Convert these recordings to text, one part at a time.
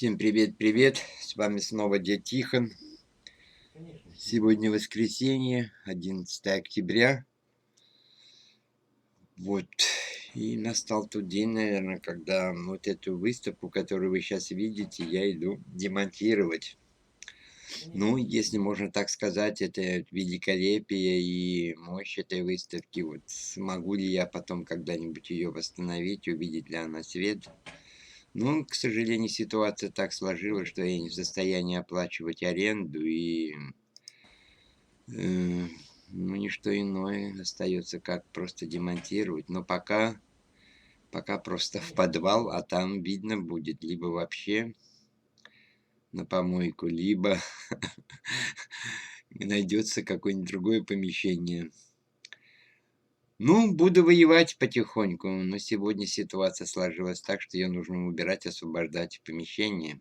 Всем привет-привет! С вами снова дядь Тихон. Сегодня воскресенье, 11 октября. Вот. И настал тот день, наверное, когда вот эту выставку, которую вы сейчас видите, я иду демонтировать. Ну, если можно так сказать, это великолепие и мощь этой выставки. Вот смогу ли я потом когда-нибудь ее восстановить, увидеть ли она свет? Ну, к сожалению, ситуация так сложилась, что я не в состоянии оплачивать аренду, и ну, ничто иное остается, как просто демонтировать. Но пока просто в подвал, а там видно будет либо вообще на помойку, либо найдется какое-нибудь другое помещение. Ну, буду воевать потихоньку, но сегодня ситуация сложилась так, что ее нужно убирать, освобождать помещение,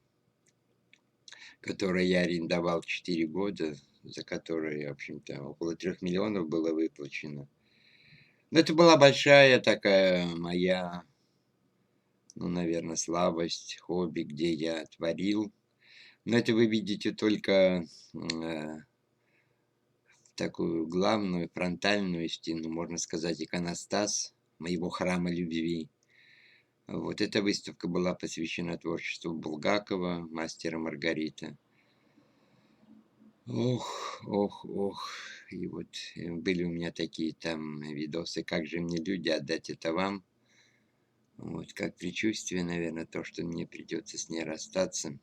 которое я арендовал 4 года, за которое, в общем-то, около 3 миллионов было выплачено. Но это была большая такая моя, ну, наверное, слабость, хобби, где я творил. Но это вы видите только такую главную, фронтальную стену, можно сказать, иконостас моего храма любви. Вот эта выставка была посвящена творчеству Булгакова, мастера Маргарита. Ох, ох, ох. И вот были у меня такие там видосы, как же мне люди отдать это вам. Вот, как предчувствие, наверное, то, что мне придется с ней расстаться.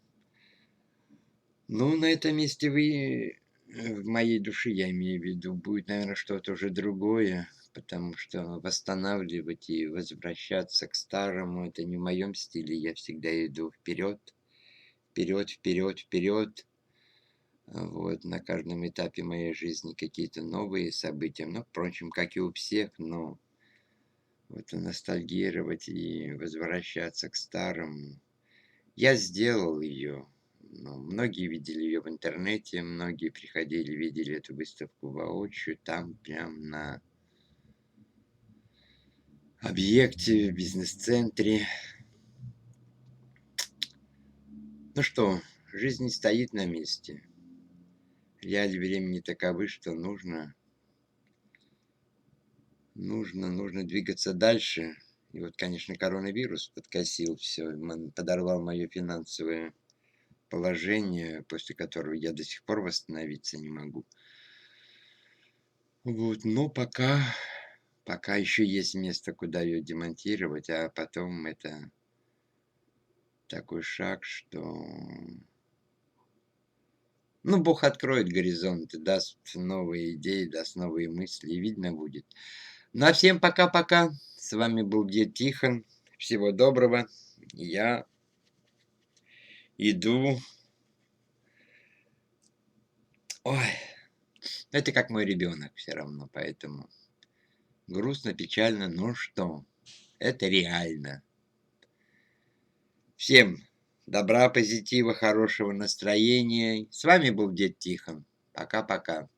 Ну, на этом месте вы, в моей душе, я имею в виду, будет, наверное, что-то уже другое, потому что восстанавливать и возвращаться к старому, это не в моем стиле, я всегда иду вперед, вперед, вперед, вперед. Вот, на каждом этапе моей жизни какие-то новые события, ну, впрочем, как и у всех, но вот ностальгировать и возвращаться к старому. Я сделал ее. Но многие видели ее в интернете, многие приходили, видели эту выставку воочию, там прям на объекте, в бизнес-центре. Ну что, жизнь не стоит на месте. Реалии времени таковы, что нужно двигаться дальше. И вот, конечно, коронавирус подкосил все, подорвал мое финансовое положение, после которого я до сих пор восстановиться не могу. Вот, но пока еще есть место, куда ее демонтировать, а потом это такой шаг, что, ну, Бог откроет горизонты, даст новые идеи, даст новые мысли, и видно будет. Ну, а всем пока-пока. С вами был дед Тихон. Всего доброго. Я иду. Ой, это как мой ребенок все равно, поэтому грустно, печально, но что? Это реально. Всем добра, позитива, хорошего настроения. С вами был дед Тихон. Пока-пока.